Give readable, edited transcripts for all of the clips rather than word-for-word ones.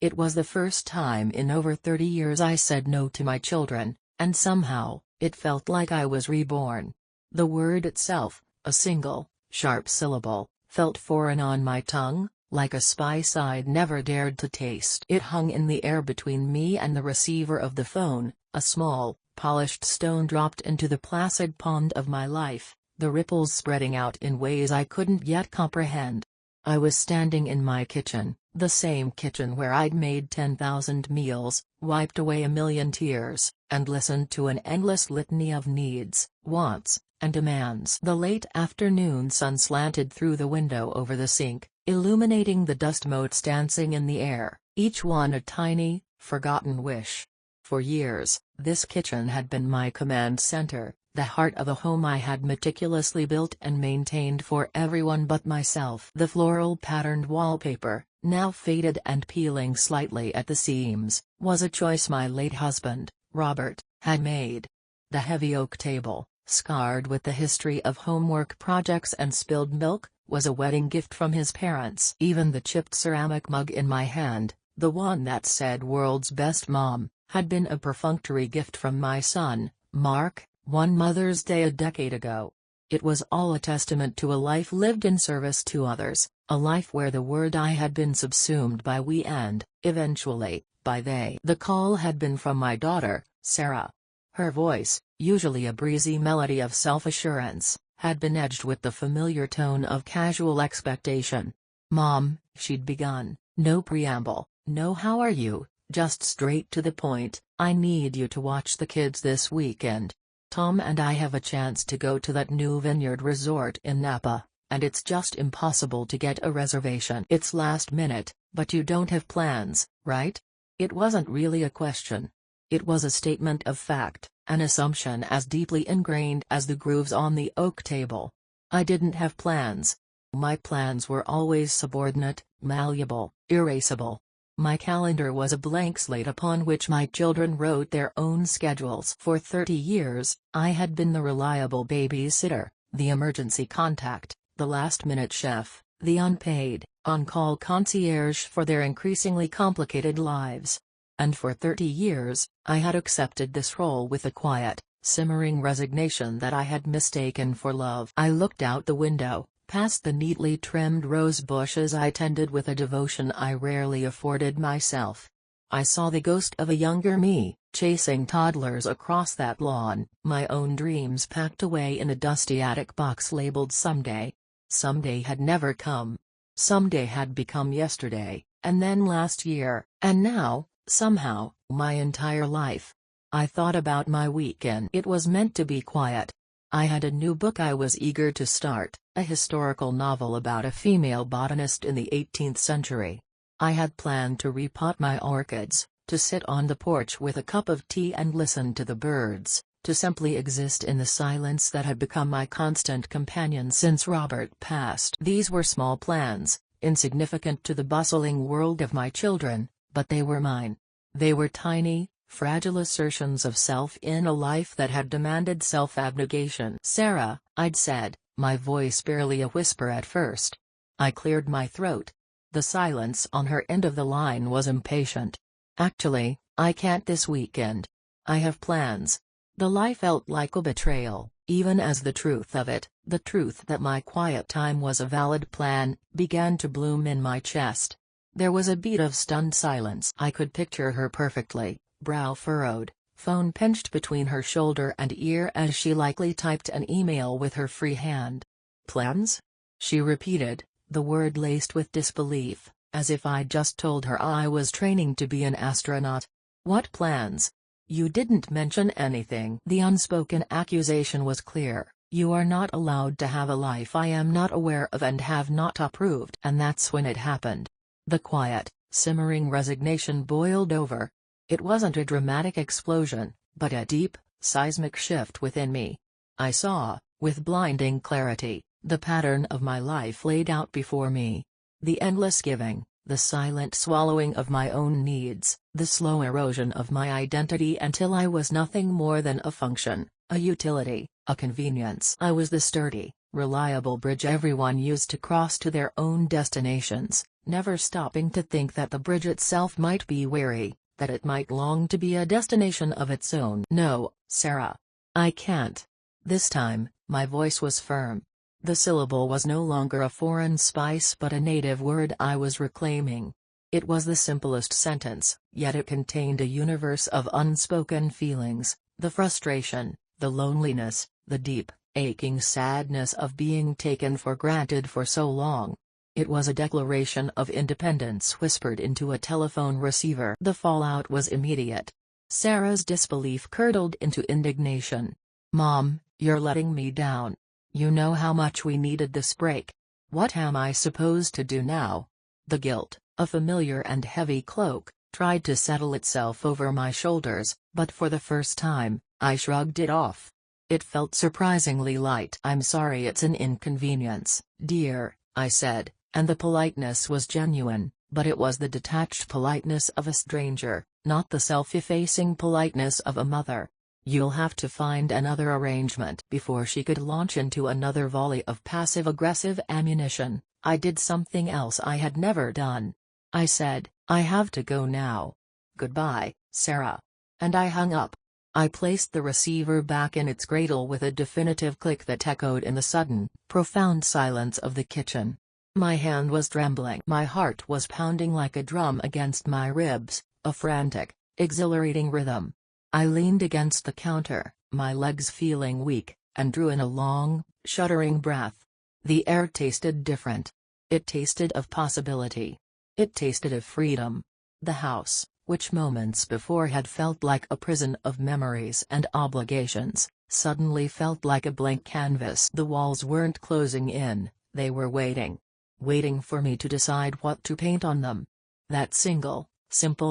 It was the first time in over 30 years I said no to my children, and somehow, it felt like I was reborn. The word itself, a single, sharp syllable, felt foreign on my tongue, like a spice I'd never dared to taste. It hung in the air between me and the receiver of the phone, a small, polished stone dropped into the placid pond of my life, the ripples spreading out in ways I couldn't yet comprehend. I was standing in my kitchen, the same kitchen where I'd made 10,000 meals, wiped away a million tears, and listened to an endless litany of needs, wants, and demands. The late afternoon sun slanted through the window over the sink, illuminating the dust motes dancing in the air, each one a tiny, forgotten wish. For years, this kitchen had been my command center, the heart of a home I had meticulously built and maintained for everyone but myself. The floral patterned wallpaper, now faded and peeling slightly at the seams, was a choice my late husband, Robert, had made. The heavy oak table, scarred with the history of homework projects and spilled milk, was a wedding gift from his parents. Even the chipped ceramic mug in my hand, the one that said "World's Best Mom," had been a perfunctory gift from my son, Mark, one Mother's Day a decade ago. It was all a testament to a life lived in service to others, a life where the word I had been subsumed by we and, eventually, by they. The call had been from my daughter, Sarah. Her voice, usually a breezy melody of self-assurance, had been edged with the familiar tone of casual expectation. "Mom," she'd begun, no preamble, no "how are you," just straight to the point, "I need you to watch the kids this weekend. Tom and I have a chance to go to that new vineyard resort in Napa, and it's just impossible to get a reservation. It's last minute, but you don't have plans, right?" It wasn't really a question. It was a statement of fact, an assumption as deeply ingrained as the grooves on the oak table. I didn't have plans. My plans were always subordinate, malleable, erasable. My calendar was a blank slate upon which my children wrote their own schedules. For 30 years, I had been the reliable babysitter, the emergency contact, the last-minute chef, the unpaid, on-call concierge for their increasingly complicated lives. And for 30 years, I had accepted this role with a quiet, simmering resignation that I had mistaken for love. I looked out the window, past the neatly trimmed rose bushes I tended with a devotion I rarely afforded myself. I saw the ghost of a younger me, chasing toddlers across that lawn, my own dreams packed away in a dusty attic box labeled someday. Someday had never come. Someday had become yesterday, and then last year, and now, somehow, my entire life. I thought about my weekend. It was meant to be quiet. I had a new book I was eager to start, a historical novel about a female botanist in the 18th century. I had planned to repot my orchids, to sit on the porch with a cup of tea and listen to the birds, to simply exist in the silence that had become my constant companion since Robert passed. These were small plans, insignificant to the bustling world of my children, but they were mine. They were tiny, fragile assertions of self in a life that had demanded self-abnegation. "Sarah," I'd said, my voice barely a whisper at first. I cleared my throat. The silence on her end of the line was impatient. "Actually, I can't this weekend. I have plans." The lie felt like a betrayal, even as the truth of it, the truth that my quiet time was a valid plan, began to bloom in my chest. There was a beat of stunned silence. I could picture her perfectly, brow furrowed, phone pinched between her shoulder and ear as she likely typed an email with her free hand. "Plans?" she repeated, the word laced with disbelief, as if I'd just told her I was training to be an astronaut. "What plans? You didn't mention anything." The unspoken accusation was clear: you are not allowed to have a life I am not aware of and have not approved. And that's when it happened. The quiet, simmering resignation boiled over. It wasn't a dramatic explosion, but a deep, seismic shift within me. I saw, with blinding clarity, the pattern of my life laid out before me. The endless giving, the silent swallowing of my own needs, the slow erosion of my identity until I was nothing more than a function, a utility, a convenience. I was the sturdy, reliable bridge everyone used to cross to their own destinations, never stopping to think that the bridge itself might be weary, that it might long to be a destination of its own. "No, Sarah. I can't." This time, my voice was firm. The syllable was no longer a foreign spice but a native word I was reclaiming. It was the simplest sentence, yet it contained a universe of unspoken feelings, the frustration, the loneliness, the deep, aching sadness of being taken for granted for so long. It was a declaration of independence whispered into a telephone receiver. The fallout was immediate. Sarah's disbelief curdled into indignation. "Mom, you're letting me down. You know how much we needed this break. What am I supposed to do now?" The guilt, a familiar and heavy cloak, tried to settle itself over my shoulders, but for the first time, I shrugged it off. It felt surprisingly light. "I'm sorry it's an inconvenience, dear," I said, and the politeness was genuine, but it was the detached politeness of a stranger, not the self-effacing politeness of a mother. "You'll have to find another arrangement." Before she could launch into another volley of passive-aggressive ammunition, I did something else I had never done. I said, "I have to go now. Goodbye, Sarah." And I hung up. I placed the receiver back in its cradle with a definitive click that echoed in the sudden, profound silence of the kitchen. My hand was trembling. My heart was pounding like a drum against my ribs, a frantic, exhilarating rhythm. I leaned against the counter, my legs feeling weak, and drew in a long, shuddering breath. The air tasted different. It tasted of possibility. It tasted of freedom. The house, which moments before had felt like a prison of memories and obligations, suddenly felt like a blank canvas. The walls weren't closing in, they were waiting. Waiting for me to decide what to paint on them. That simple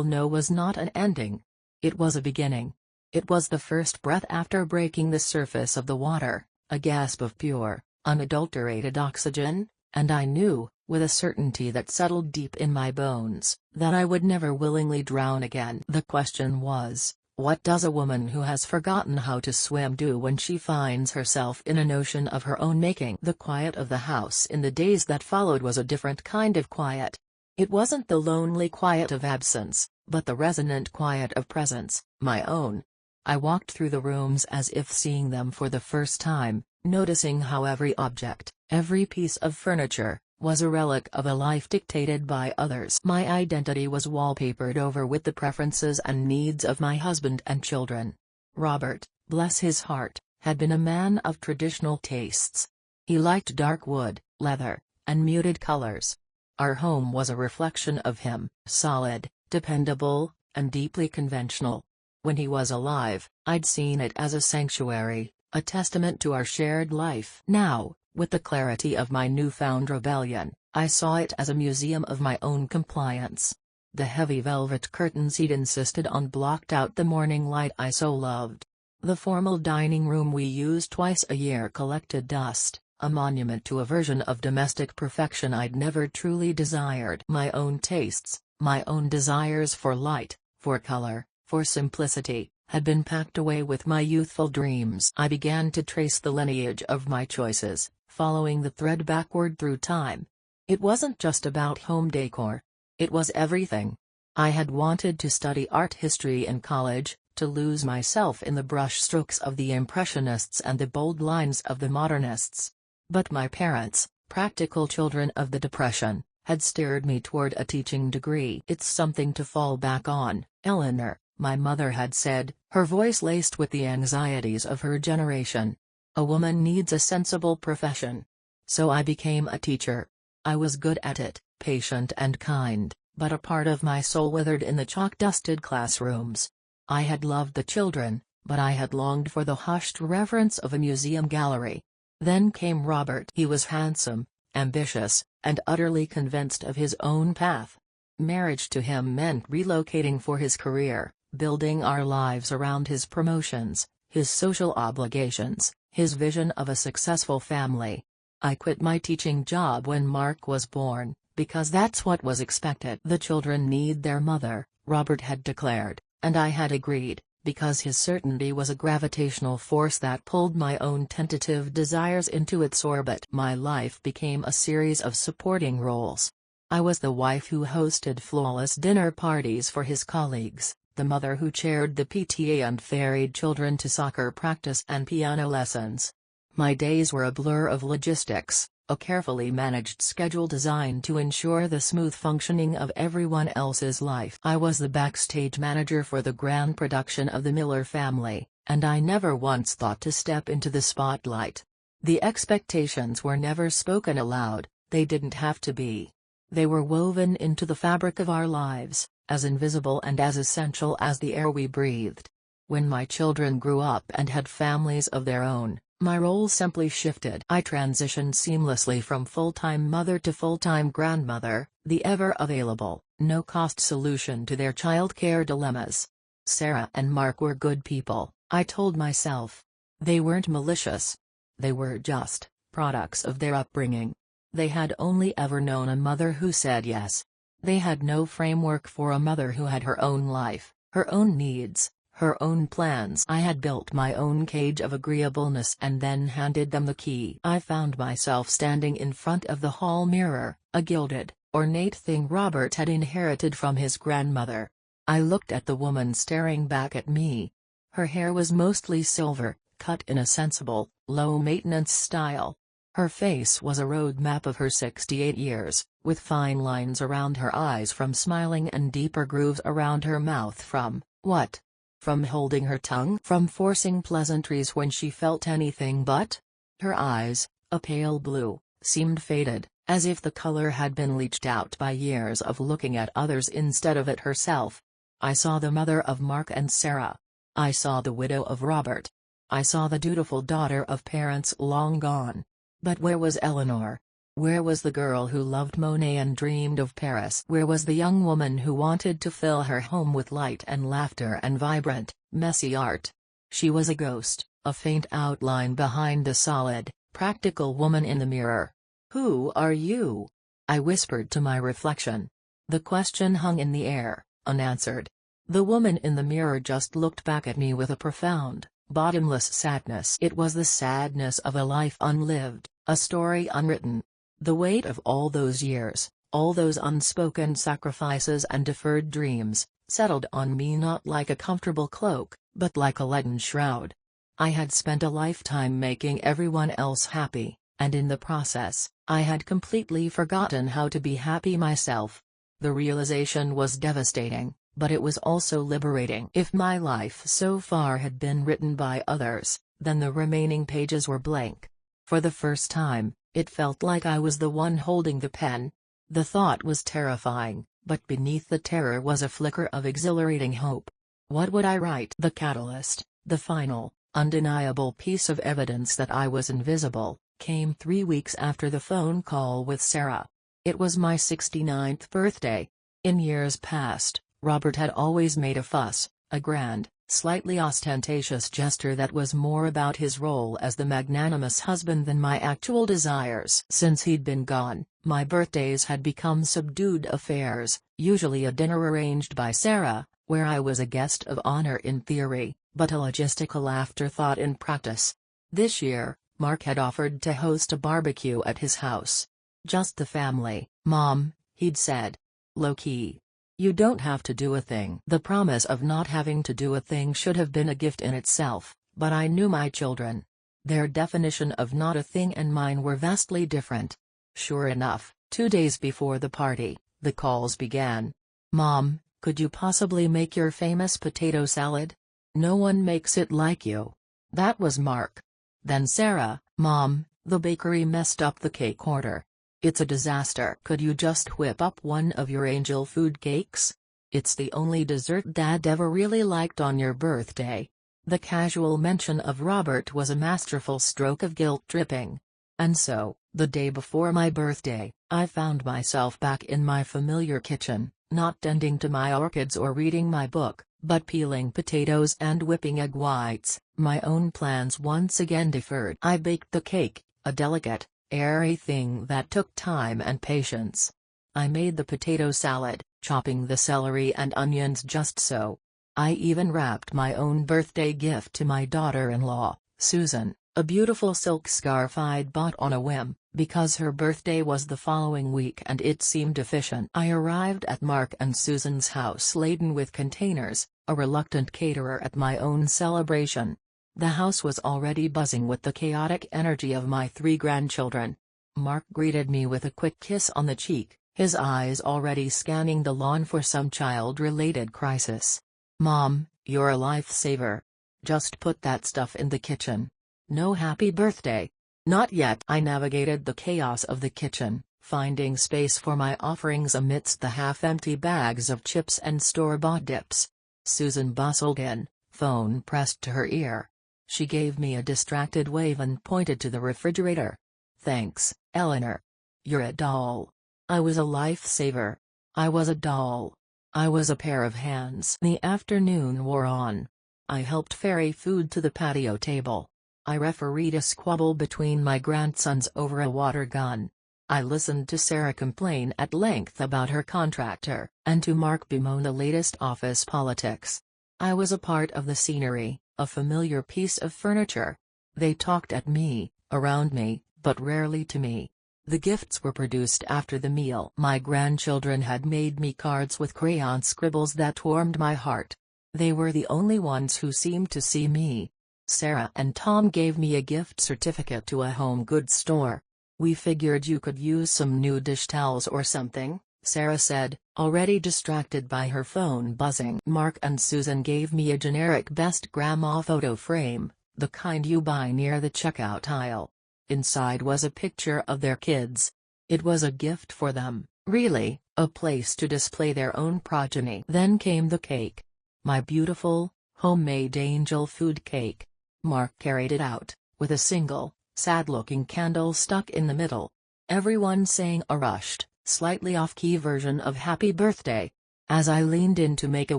no was not an ending. It was a beginning. It was the first breath after breaking the surface of the water, a gasp of pure, unadulterated oxygen, and I knew, with a certainty that settled deep in my bones, that I would never willingly drown again. The question was, what does a woman who has forgotten how to swim do when she finds herself in an ocean of her own making? The quiet of the house in the days that followed was a different kind of quiet. It wasn't the lonely quiet of absence, but the resonant quiet of presence, my own. I walked through the rooms as if seeing them for the first time, noticing how every object, every piece of furniture, was a relic of a life dictated by others. My identity was wallpapered over with the preferences and needs of my husband and children. Robert, bless his heart, had been a man of traditional tastes. He liked dark wood, leather, and muted colors. Our home was a reflection of him, solid, dependable, and deeply conventional. When he was alive, I'd seen it as a sanctuary, a testament to our shared life. Now, with the clarity of my newfound rebellion, I saw it as a museum of my own compliance. The heavy velvet curtains he'd insisted on blocked out the morning light I so loved. The formal dining room we used twice a year collected dust, a monument to a version of domestic perfection I'd never truly desired. My own tastes, my own desires for light, for color, for simplicity, had been packed away with my youthful dreams. I began to trace the lineage of my choices, following the thread backward through time. It wasn't just about home decor. It was everything. I had wanted to study art history in college, to lose myself in the brushstrokes of the Impressionists and the bold lines of the Modernists. But my parents, practical children of the Depression, had steered me toward a teaching degree. "It's something to fall back on, Eleanor," my mother had said, her voice laced with the anxieties of her generation. "A woman needs a sensible profession." So I became a teacher. I was good at it, patient and kind, but a part of my soul withered in the chalk-dusted classrooms. I had loved the children, but I had longed for the hushed reverence of a museum gallery. Then came Robert. He was handsome, ambitious, and utterly convinced of his own path. Marriage to him meant relocating for his career, building our lives around his promotions, his social obligations, his vision of a successful family. I quit my teaching job when Mark was born, because that's what was expected. The children need their mother, Robert had declared, and I had agreed, because his certainty was a gravitational force that pulled my own tentative desires into its orbit. My life became a series of supporting roles. I was the wife who hosted flawless dinner parties for his colleagues, the mother who chaired the PTA and ferried children to soccer practice and piano lessons. My days were a blur of logistics, a carefully managed schedule designed to ensure the smooth functioning of everyone else's life. I was the backstage manager for the grand production of The Miller Family, and I never once thought to step into the spotlight. The expectations were never spoken aloud, they didn't have to be. They were woven into the fabric of our lives, as invisible and as essential as the air we breathed. When my children grew up and had families of their own, my role simply shifted. I transitioned seamlessly from full-time mother to full-time grandmother, the ever-available, no-cost solution to their childcare dilemmas. Sarah and Mark were good people, I told myself. They weren't malicious. They were just products of their upbringing. They had only ever known a mother who said yes. They had no framework for a mother who had her own life, her own needs, her own plans. I had built my own cage of agreeableness and then handed them the key. I found myself standing in front of the hall mirror, a gilded, ornate thing Robert had inherited from his grandmother. I looked at the woman staring back at me. Her hair was mostly silver, cut in a sensible, low-maintenance style. Her face was a road map of her 68 years, with fine lines around her eyes from smiling and deeper grooves around her mouth from, what? From holding her tongue? From forcing pleasantries when she felt anything but? Her eyes, a pale blue, seemed faded, as if the color had been leached out by years of looking at others instead of at herself. I saw the mother of Mark and Sarah. I saw the widow of Robert. I saw the dutiful daughter of parents long gone. But where was Eleanor? Where was the girl who loved Monet and dreamed of Paris? Where was the young woman who wanted to fill her home with light and laughter and vibrant, messy art? She was a ghost, a faint outline behind the solid, practical woman in the mirror. "Who are you?" I whispered to my reflection. The question hung in the air, unanswered. The woman in the mirror just looked back at me with a profound, bottomless sadness. It was the sadness of a life unlived, a story unwritten. The weight of all those years, all those unspoken sacrifices and deferred dreams, settled on me not like a comfortable cloak, but like a leaden shroud. I had spent a lifetime making everyone else happy, and in the process, I had completely forgotten how to be happy myself. The realization was devastating, but it was also liberating. If my life so far had been written by others, then the remaining pages were blank. For the first time, it felt like I was the one holding the pen. The thought was terrifying, but beneath the terror was a flicker of exhilarating hope. What would I write? The catalyst, the final, undeniable piece of evidence that I was invisible, came 3 weeks after the phone call with Sarah. It was my 69th birthday. In years past, Robert had always made a fuss, a grand, slightly ostentatious gesture that was more about his role as the magnanimous husband than my actual desires. Since he'd been gone, my birthdays had become subdued affairs, usually a dinner arranged by Sarah, where I was a guest of honor in theory, but a logistical afterthought in practice. This year, Mark had offered to host a barbecue at his house. "Just the family, Mom," he'd said. Low-key. "You don't have to do a thing." The promise of not having to do a thing should have been a gift in itself, but I knew my children. Their definition of not a thing and mine were vastly different. Sure enough, 2 days before the party, the calls began. "Mom, could you possibly make your famous potato salad? No one makes it like you." That was Mark. Then Sarah, "Mom, the bakery messed up the cake order. It's a disaster. Could you just whip up one of your angel food cakes? It's the only dessert Dad ever really liked on your birthday." The casual mention of Robert was a masterful stroke of guilt-tripping. And so, the day before my birthday, I found myself back in my familiar kitchen, not tending to my orchids or reading my book, but peeling potatoes and whipping egg whites, my own plans once again deferred. I baked the cake, a delicate, airy thing that took time and patience. I made the potato salad, chopping the celery and onions just so. I even wrapped my own birthday gift to my daughter-in-law, Susan, a beautiful silk scarf I'd bought on a whim, because her birthday was the following week and it seemed efficient. I arrived at Mark and Susan's house laden with containers, a reluctant caterer at my own celebration. The house was already buzzing with the chaotic energy of my 3 grandchildren. Mark greeted me with a quick kiss on the cheek, his eyes already scanning the lawn for some child-related crisis. "Mom, you're a lifesaver. Just put that stuff in the kitchen." "No happy birthday." "Not yet." I navigated the chaos of the kitchen, finding space for my offerings amidst the half-empty bags of chips and store-bought dips. Susan bustled in, phone pressed to her ear. She gave me a distracted wave and pointed to the refrigerator. "Thanks, Eleanor. You're a doll." I was a lifesaver. I was a doll. I was a pair of hands. The afternoon wore on. I helped ferry food to the patio table. I refereed a squabble between my grandsons over a water gun. I listened to Sarah complain at length about her contractor, and to Mark bemoan the latest office politics. I was a part of the scenery, a familiar piece of furniture. They talked at me, around me, but rarely to me. The gifts were produced after the meal. My grandchildren had made me cards with crayon scribbles that warmed my heart. They were the only ones who seemed to see me. Sarah and Tom gave me a gift certificate to a home goods store. "We figured you could use some new dish towels or something," Sarah said, already distracted by her phone buzzing. Mark and Susan gave me a generic best grandma photo frame, the kind you buy near the checkout aisle. Inside was a picture of their kids. It was a gift for them, really, a place to display their own progeny. Then came the cake. My beautiful, homemade angel food cake. Mark carried it out, with a single, sad-looking candle stuck in the middle. Everyone sang a rushed, slightly off-key version of Happy Birthday. As I leaned in to make a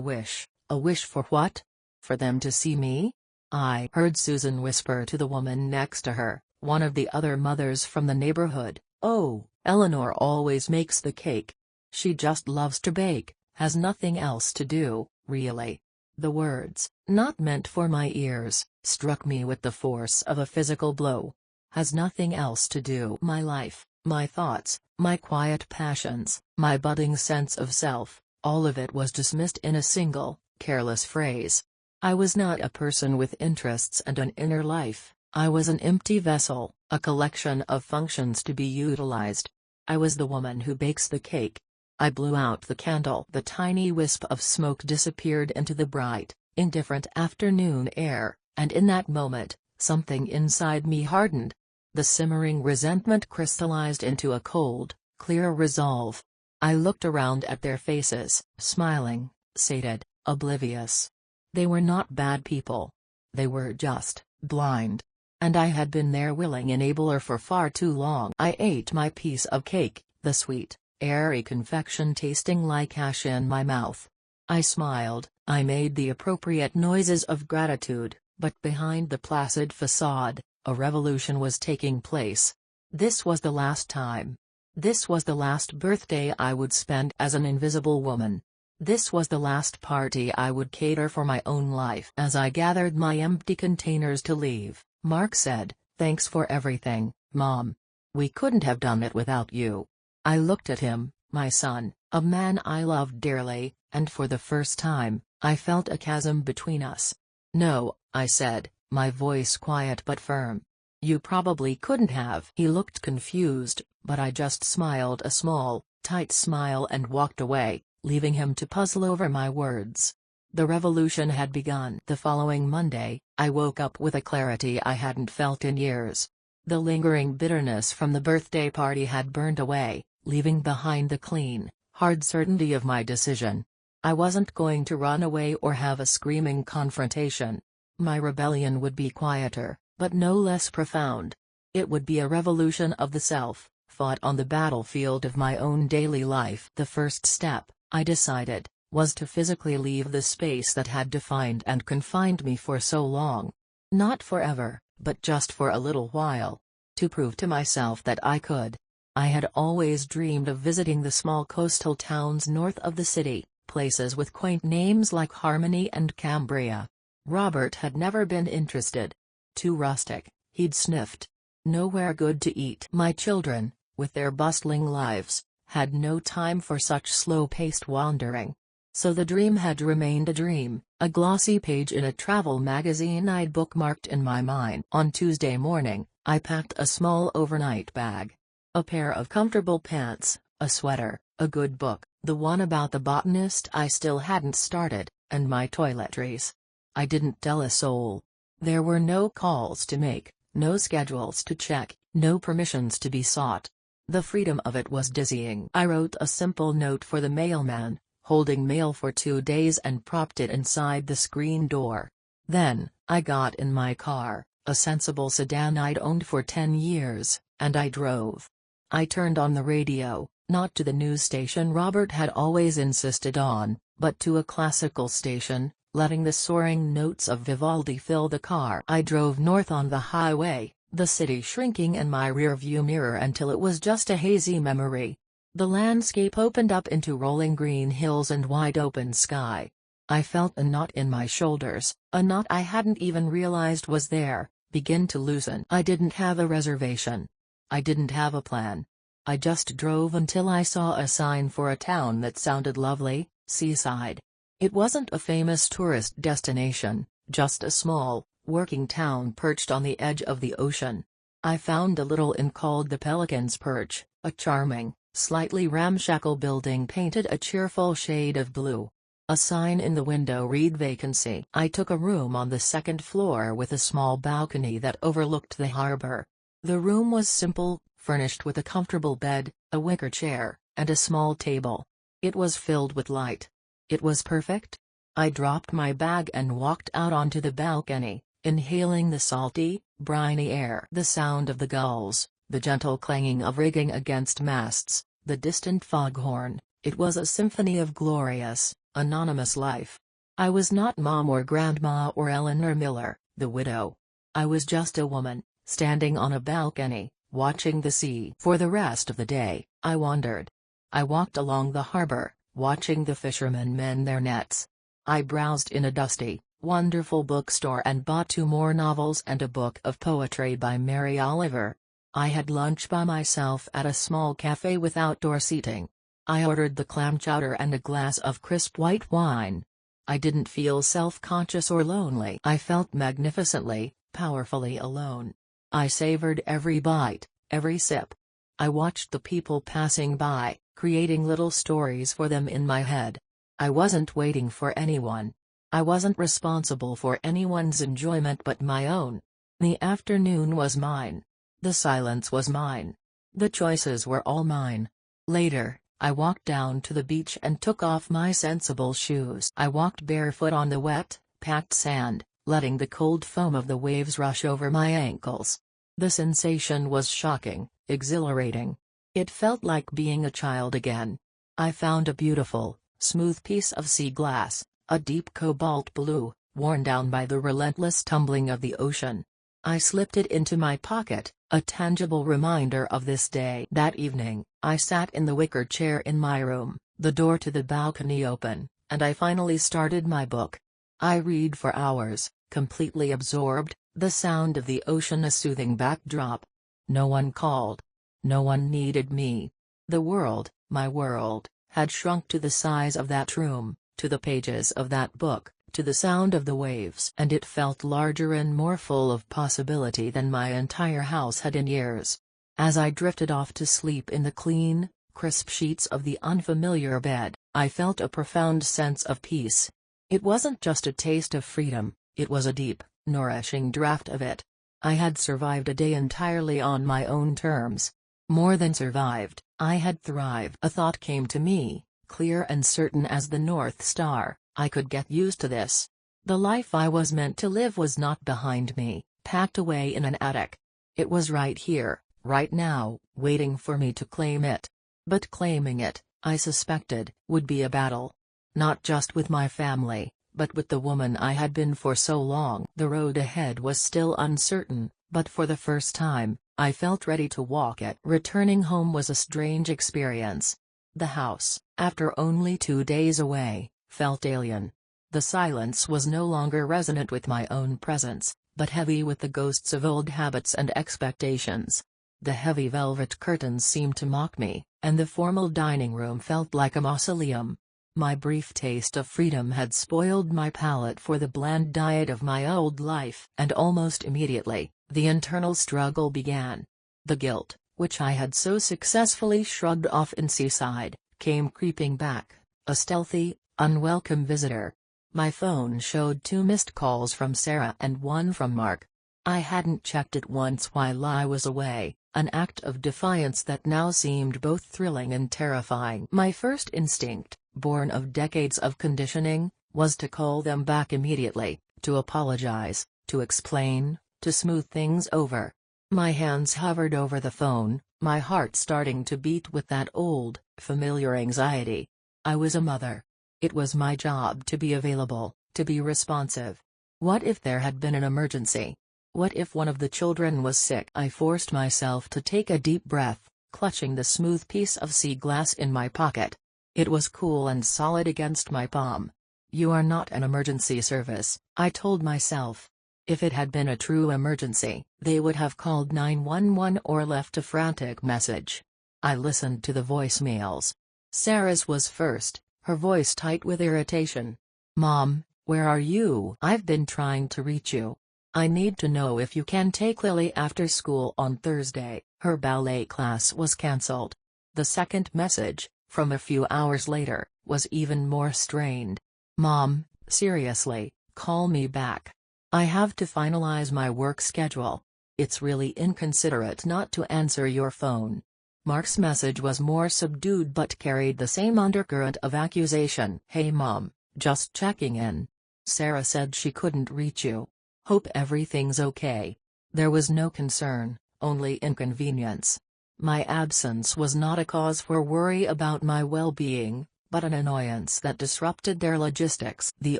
wish for what? For them to see me? I heard Susan whisper to the woman next to her, one of the other mothers from the neighborhood, "Oh, Eleanor always makes the cake. She just loves to bake, has nothing else to do, really." The words, not meant for my ears, struck me with the force of a physical blow. Has nothing else to do. My life, my thoughts, my quiet passions, my budding sense of self, all of it was dismissed in a single, careless phrase. I was not a person with interests and an inner life. I was an empty vessel, a collection of functions to be utilized. I was the woman who bakes the cake. I blew out the candle. The tiny wisp of smoke disappeared into the bright, indifferent afternoon air, and in that moment, something inside me hardened. The simmering resentment crystallized into a cold, clear resolve. I looked around at their faces, smiling, sated, oblivious. They were not bad people. They were just blind. And I had been their willing enabler for far too long. I ate my piece of cake, the sweet, airy confection tasting like ash in my mouth. I smiled, I made the appropriate noises of gratitude, but behind the placid facade, a revolution was taking place. This was the last time. This was the last birthday I would spend as an invisible woman. This was the last party I would cater for my own life. As I gathered my empty containers to leave, Mark said, "Thanks for everything, Mom. We couldn't have done it without you." I looked at him, my son, a man I loved dearly, and for the first time, I felt a chasm between us. "No," I said, my voice quiet but firm. "You probably couldn't have." He looked confused, but I just smiled a small, tight smile and walked away, leaving him to puzzle over my words. The revolution had begun. The following Monday, I woke up with a clarity I hadn't felt in years. The lingering bitterness from the birthday party had burned away, leaving behind the clean, hard certainty of my decision. I wasn't going to run away or have a screaming confrontation. My rebellion would be quieter, but no less profound. It would be a revolution of the self, fought on the battlefield of my own daily life. The first step, I decided, was to physically leave the space that had defined and confined me for so long. Not forever, but just for a little while. to prove to myself that I could. I had always dreamed of visiting the small coastal towns north of the city, places with quaint names like Harmony and Cambria. Robert had never been interested. Too rustic, he'd sniffed. Nowhere good to eat. My children, with their bustling lives, had no time for such slow-paced wandering. So the dream had remained a dream, a glossy page in a travel magazine I'd bookmarked in my mind. On Tuesday morning, I packed a small overnight bag. A pair of comfortable pants, a sweater, a good book, the one about the botanist I still hadn't started, and my toiletries. I didn't tell a soul. There were no calls to make, no schedules to check, no permissions to be sought. The freedom of it was dizzying. I wrote a simple note for the mailman, holding mail for 2 days, and propped it inside the screen door. Then, I got in my car, a sensible sedan I'd owned for 10 years, and I drove. I turned on the radio, not to the news station Robert had always insisted on, but to a classical station, letting the soaring notes of Vivaldi fill the car. I drove north on the highway, the city shrinking in my rearview mirror until it was just a hazy memory. The landscape opened up into rolling green hills and wide-open sky. I felt a knot in my shoulders, a knot I hadn't even realized was there, begin to loosen. I didn't have a reservation. I didn't have a plan. I just drove until I saw a sign for a town that sounded lovely, seaside. It wasn't a famous tourist destination, just a small, working town perched on the edge of the ocean. I found a little inn called the Pelican's Perch, a charming, slightly ramshackle building painted a cheerful shade of blue. A sign in the window read vacancy. I took a room on the 2nd floor with a small balcony that overlooked the harbor. The room was simple, furnished with a comfortable bed, a wicker chair, and a small table. It was filled with light. It was perfect. I dropped my bag and walked out onto the balcony, inhaling the salty, briny air. The sound of the gulls, the gentle clanging of rigging against masts, the distant foghorn, it was a symphony of glorious, anonymous life. I was not Mom or Grandma or Eleanor Miller, the widow. I was just a woman, standing on a balcony, watching the sea. For the rest of the day, I wandered. I walked along the harbor, watching the fishermen mend their nets. I browsed in a dusty, wonderful bookstore and bought 2 more novels and a book of poetry by Mary Oliver. I had lunch by myself at a small cafe with outdoor seating. I ordered the clam chowder and a glass of crisp white wine. I didn't feel self-conscious or lonely. I felt magnificently, powerfully alone. I savored every bite, every sip. I watched the people passing by, creating little stories for them in my head. I wasn't waiting for anyone. I wasn't responsible for anyone's enjoyment but my own. The afternoon was mine. The silence was mine. The choices were all mine. Later, I walked down to the beach and took off my sensible shoes. I walked barefoot on the wet, packed sand, letting the cold foam of the waves rush over my ankles. The sensation was shocking, exhilarating. It felt like being a child again. I found a beautiful, smooth piece of sea glass, a deep cobalt blue, worn down by the relentless tumbling of the ocean. I slipped it into my pocket, a tangible reminder of this day. That evening, I sat in the wicker chair in my room, the door to the balcony open, and I finally started my book. I read for hours, completely absorbed, the sound of the ocean a soothing backdrop. No one called. No one needed me. The world, my world, had shrunk to the size of that room, to the pages of that book, to the sound of the waves. And it felt larger and more full of possibility than my entire house had in years. As I drifted off to sleep in the clean, crisp sheets of the unfamiliar bed, I felt a profound sense of peace. It wasn't just a taste of freedom, it was a deep, nourishing draught of it. I had survived a day entirely on my own terms. More than survived, I had thrived. A thought came to me, clear and certain as the North Star: I could get used to this. The life I was meant to live was not behind me, packed away in an attic. It was right here, right now, waiting for me to claim it. But claiming it, I suspected, would be a battle. Not just with my family, but with the woman I had been for so long. The road ahead was still uncertain, But for the first time, I felt ready to walk it. Returning home was a strange experience. The house, after only 2 days away, felt alien. The silence was no longer resonant with my own presence, but heavy with the ghosts of old habits and expectations. The heavy velvet curtains seemed to mock me, and the formal dining room felt like a mausoleum. My brief taste of freedom had spoiled my palate for the bland diet of my old life. And almost immediately, the internal struggle began. The guilt, which I had so successfully shrugged off in Seaside, came creeping back, a stealthy, unwelcome visitor. My phone showed 2 missed calls from Sarah and 1 from Mark. I hadn't checked it once while I was away, an act of defiance that now seemed both thrilling and terrifying. My first instinct, born of decades of conditioning, was to call them back immediately, to apologize, to explain, to smooth things over. My hands hovered over the phone, my heart starting to beat with that old, familiar anxiety. I was a mother. It was my job to be available, to be responsive. What if there had been an emergency? What if one of the children was sick? I forced myself to take a deep breath, clutching the smooth piece of sea glass in my pocket. It was cool and solid against my palm. You are not an emergency service, I told myself. If it had been a true emergency, they would have called 911 or left a frantic message. I listened to the voicemails. Sarah's was first, her voice tight with irritation. "Mom, where are you? I've been trying to reach you. I need to know if you can take Lily after school on Thursday, her ballet class was cancelled." The second message, from a few hours later, was even more strained. "Mom, seriously, call me back. I have to finalize my work schedule. It's really inconsiderate not to answer your phone." Mark's message was more subdued but carried the same undercurrent of accusation. "Hey Mom, just checking in. Sarah said she couldn't reach you. Hope everything's okay." There was no concern, only inconvenience. My absence was not a cause for worry about my well-being, but an annoyance that disrupted their logistics. The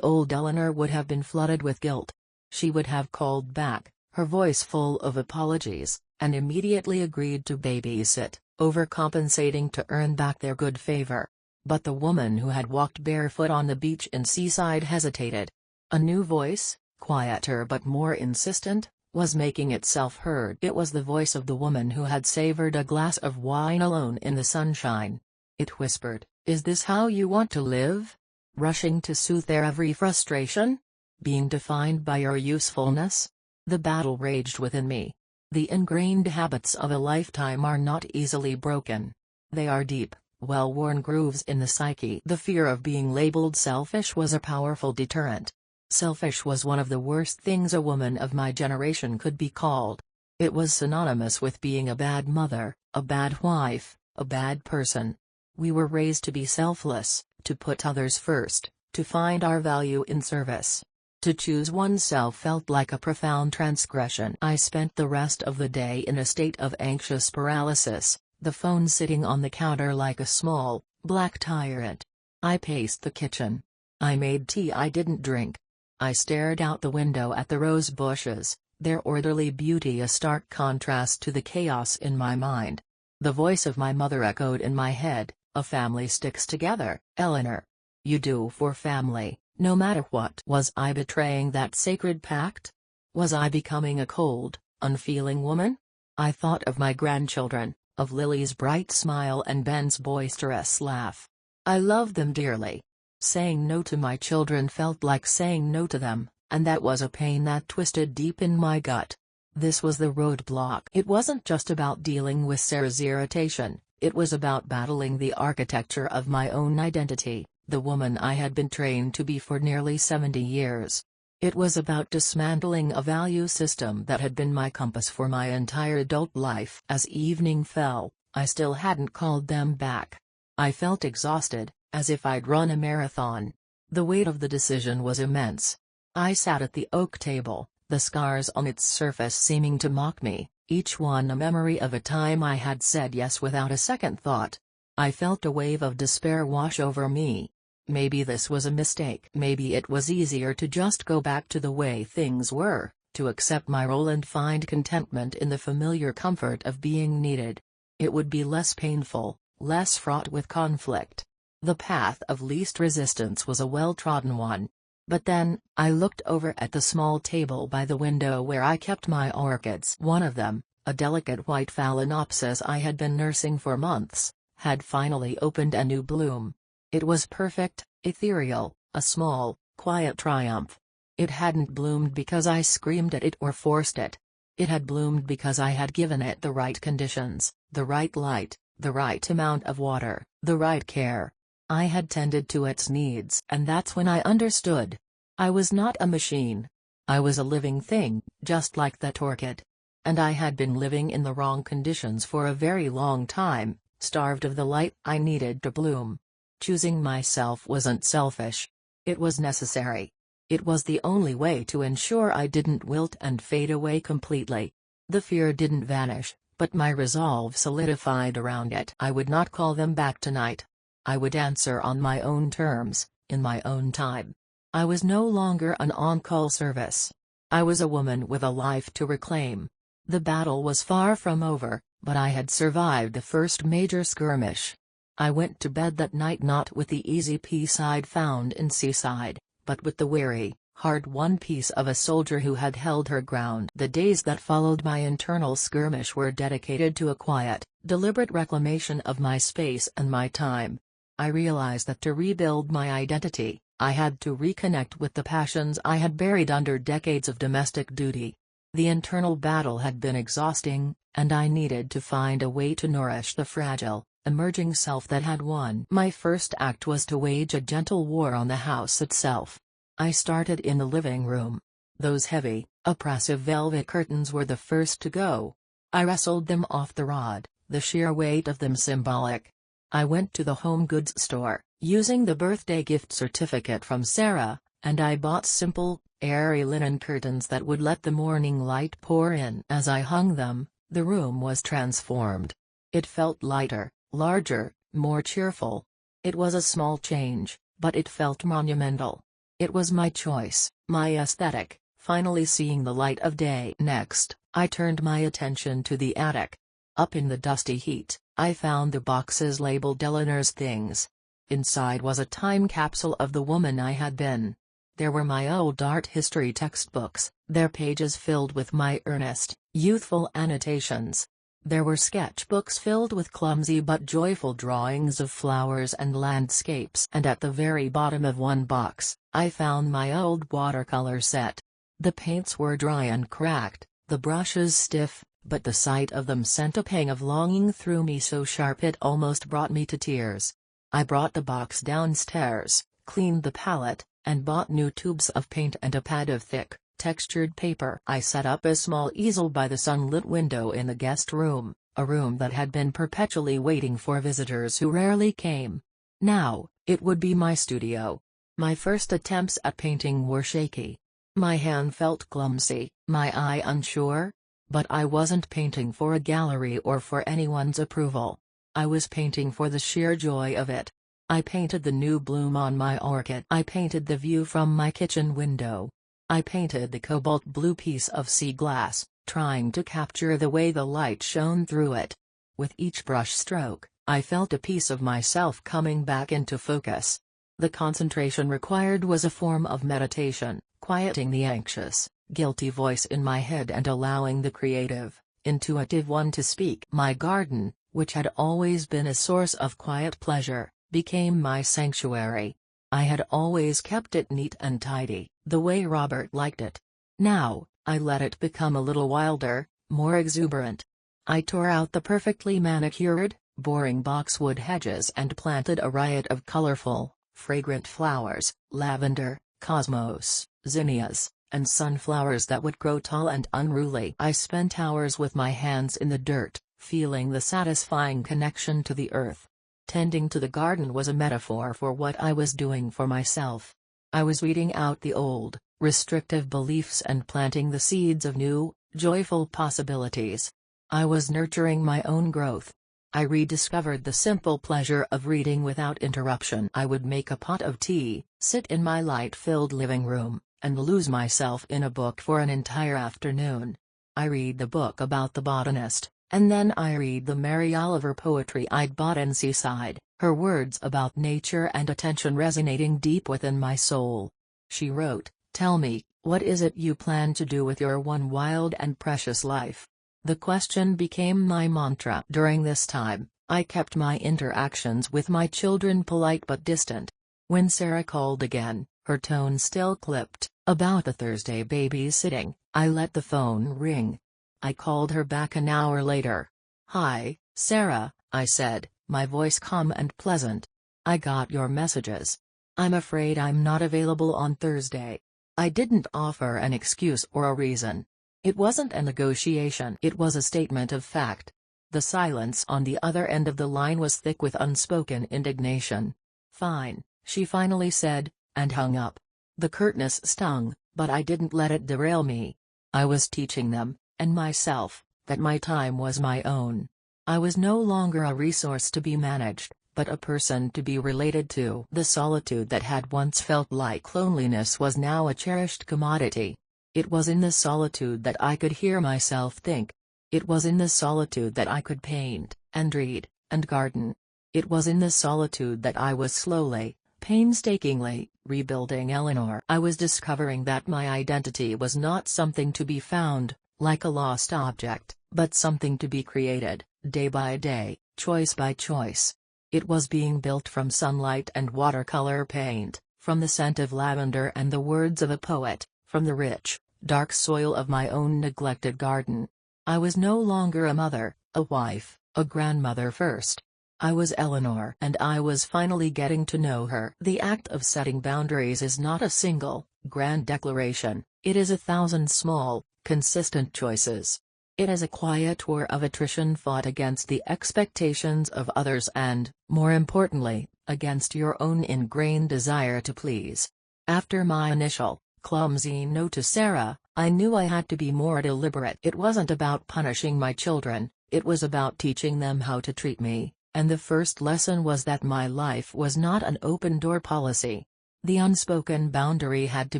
old Eleanor would have been flooded with guilt. She would have called back, her voice full of apologies, and immediately agreed to babysit, overcompensating to earn back their good favor. But the woman who had walked barefoot on the beach in Seaside hesitated. A new voice, quieter but more insistent, was making itself heard. It was the voice of the woman who had savored a glass of wine alone in the sunshine. It whispered, "Is this how you want to live? Rushing to soothe their every frustration? Being defined by your usefulness?" The battle raged within me. The ingrained habits of a lifetime are not easily broken. They are deep, well-worn grooves in the psyche. The fear of being labeled selfish was a powerful deterrent. Selfish was one of the worst things a woman of my generation could be called. It was synonymous with being a bad mother, a bad wife, a bad person. We were raised to be selfless, to put others first, to find our value in service. To choose oneself felt like a profound transgression. I spent the rest of the day in a state of anxious paralysis, the phone sitting on the counter like a small, black tyrant. I paced the kitchen. I made tea I didn't drink. I stared out the window at the rose bushes, their orderly beauty a stark contrast to the chaos in my mind. The voice of my mother echoed in my head, "A family sticks together, Eleanor. You do for family, no matter what." Was I betraying that sacred pact? Was I becoming a cold, unfeeling woman? I thought of my grandchildren, of Lily's bright smile and Ben's boisterous laugh. I loved them dearly. Saying no to my children felt like saying no to them, and that was a pain that twisted deep in my gut. This was the roadblock. It wasn't just about dealing with Sarah's irritation, it was about battling the architecture of my own identity, the woman I had been trained to be for nearly 70 years. It was about dismantling a value system that had been my compass for my entire adult life. As evening fell, I still hadn't called them back. I felt exhausted, as if I'd run a marathon. The weight of the decision was immense. I sat at the oak table, the scars on its surface seeming to mock me, each one a memory of a time I had said yes without a second thought. I felt a wave of despair wash over me. Maybe this was a mistake. Maybe it was easier to just go back to the way things were, to accept my role and find contentment in the familiar comfort of being needed. It would be less painful, less fraught with conflict. The path of least resistance was a well-trodden one. But then, I looked over at the small table by the window where I kept my orchids. One of them, a delicate white phalaenopsis I had been nursing for months, had finally opened a new bloom. It was perfect, ethereal, a small, quiet triumph. It hadn't bloomed because I screamed at it or forced it. It had bloomed because I had given it the right conditions, the right light, the right amount of water, the right care. I had tended to its needs, and that's when I understood. I was not a machine. I was a living thing, just like that orchid. And I had been living in the wrong conditions for a very long time, starved of the light I needed to bloom. Choosing myself wasn't selfish. It was necessary. It was the only way to ensure I didn't wilt and fade away completely. The fear didn't vanish, but my resolve solidified around it. I would not call them back tonight. I would answer on my own terms, in my own time. I was no longer an on-call service. I was a woman with a life to reclaim. The battle was far from over, but I had survived the first major skirmish. I went to bed that night not with the easy peace I'd found in Seaside, but with the weary, hard-won peace of a soldier who had held her ground. The days that followed my internal skirmish were dedicated to a quiet, deliberate reclamation of my space and my time. I realized that to rebuild my identity, I had to reconnect with the passions I had buried under decades of domestic duty. The internal battle had been exhausting, and I needed to find a way to nourish the fragile, emerging self that had won. My first act was to wage a gentle war on the house itself. I started in the living room. Those heavy, oppressive velvet curtains were the first to go. I wrestled them off the rod, the sheer weight of them symbolic. I went to the home goods store, using the birthday gift certificate from Sarah, and I bought simple, airy linen curtains that would let the morning light pour in. As I hung them, the room was transformed. It felt lighter, larger, more cheerful. It was a small change, but it felt monumental. It was my choice, my aesthetic, finally seeing the light of day. Next, I turned my attention to the attic. Up in the dusty heat, I found the boxes labeled Eleanor's things. Inside was a time capsule of the woman I had been. There were my old art history textbooks, their pages filled with my earnest, youthful annotations. There were sketchbooks filled with clumsy but joyful drawings of flowers and landscapes. And at the very bottom of one box, I found my old watercolor set. The paints were dry and cracked, the brushes stiff, but the sight of them sent a pang of longing through me so sharp it almost brought me to tears. I brought the box downstairs, cleaned the palette, and bought new tubes of paint and a pad of thick, textured paper. I set up a small easel by the sunlit window in the guest room, a room that had been perpetually waiting for visitors who rarely came. Now, it would be my studio. My first attempts at painting were shaky. My hand felt clumsy, my eye unsure. But I wasn't painting for a gallery or for anyone's approval. I was painting for the sheer joy of it. I painted the new bloom on my orchid. I painted the view from my kitchen window. I painted the cobalt blue piece of sea glass, trying to capture the way the light shone through it. With each brush stroke, I felt a piece of myself coming back into focus. The concentration required was a form of meditation, quieting the anxious, guilty voice in my head and allowing the creative, intuitive one to speak. My garden, which had always been a source of quiet pleasure, became my sanctuary. I had always kept it neat and tidy, the way Robert liked it. Now, I let it become a little wilder, more exuberant. I tore out the perfectly manicured, boring boxwood hedges and planted a riot of colorful, fragrant flowers, lavender, cosmos, zinnias, and sunflowers that would grow tall and unruly. I spent hours with my hands in the dirt, feeling the satisfying connection to the earth. Tending to the garden was a metaphor for what I was doing for myself. I was weeding out the old, restrictive beliefs and planting the seeds of new, joyful possibilities. I was nurturing my own growth. I rediscovered the simple pleasure of reading without interruption. I would make a pot of tea, sit in my light-filled living room, and lose myself in a book for an entire afternoon. I read the book about the botanist, and then I read the Mary Oliver poetry I'd bought in Seaside, her words about nature and attention resonating deep within my soul. She wrote, "Tell me, what is it you plan to do with your one wild and precious life?" The question became my mantra. During this time, I kept my interactions with my children polite but distant. When Sarah called again, her tone still clipped, about the Thursday babysitting, I let the phone ring. I called her back an hour later. "Hi, Sarah," I said, my voice calm and pleasant. "I got your messages. I'm afraid I'm not available on Thursday." I didn't offer an excuse or a reason. It wasn't a negotiation. It was a statement of fact. The silence on the other end of the line was thick with unspoken indignation. "Fine," she finally said, and hung up. The curtness stung, but I didn't let it derail me. I was teaching them, and myself, that my time was my own. I was no longer a resource to be managed, but a person to be related to. The solitude that had once felt like loneliness was now a cherished commodity. It was in the solitude that I could hear myself think. It was in the solitude that I could paint, and read, and garden. It was in the solitude that I was slowly, painstakingly, rebuilding Eleanor. I was discovering that my identity was not something to be found, like a lost object, but something to be created, day by day, choice by choice. It was being built from sunlight and watercolor paint, from the scent of lavender and the words of a poet, from the rich, dark soil of my own neglected garden. I was no longer a mother, a wife, a grandmother first. I was Eleanor, and I was finally getting to know her. The act of setting boundaries is not a single, grand declaration, it is 1,000 small, consistent choices. It is a quiet war of attrition fought against the expectations of others and, more importantly, against your own ingrained desire to please. After my initial, clumsy no to Sarah, I knew I had to be more deliberate. It wasn't about punishing my children, it was about teaching them how to treat me, and the first lesson was that my life was not an open-door policy. The unspoken boundary had to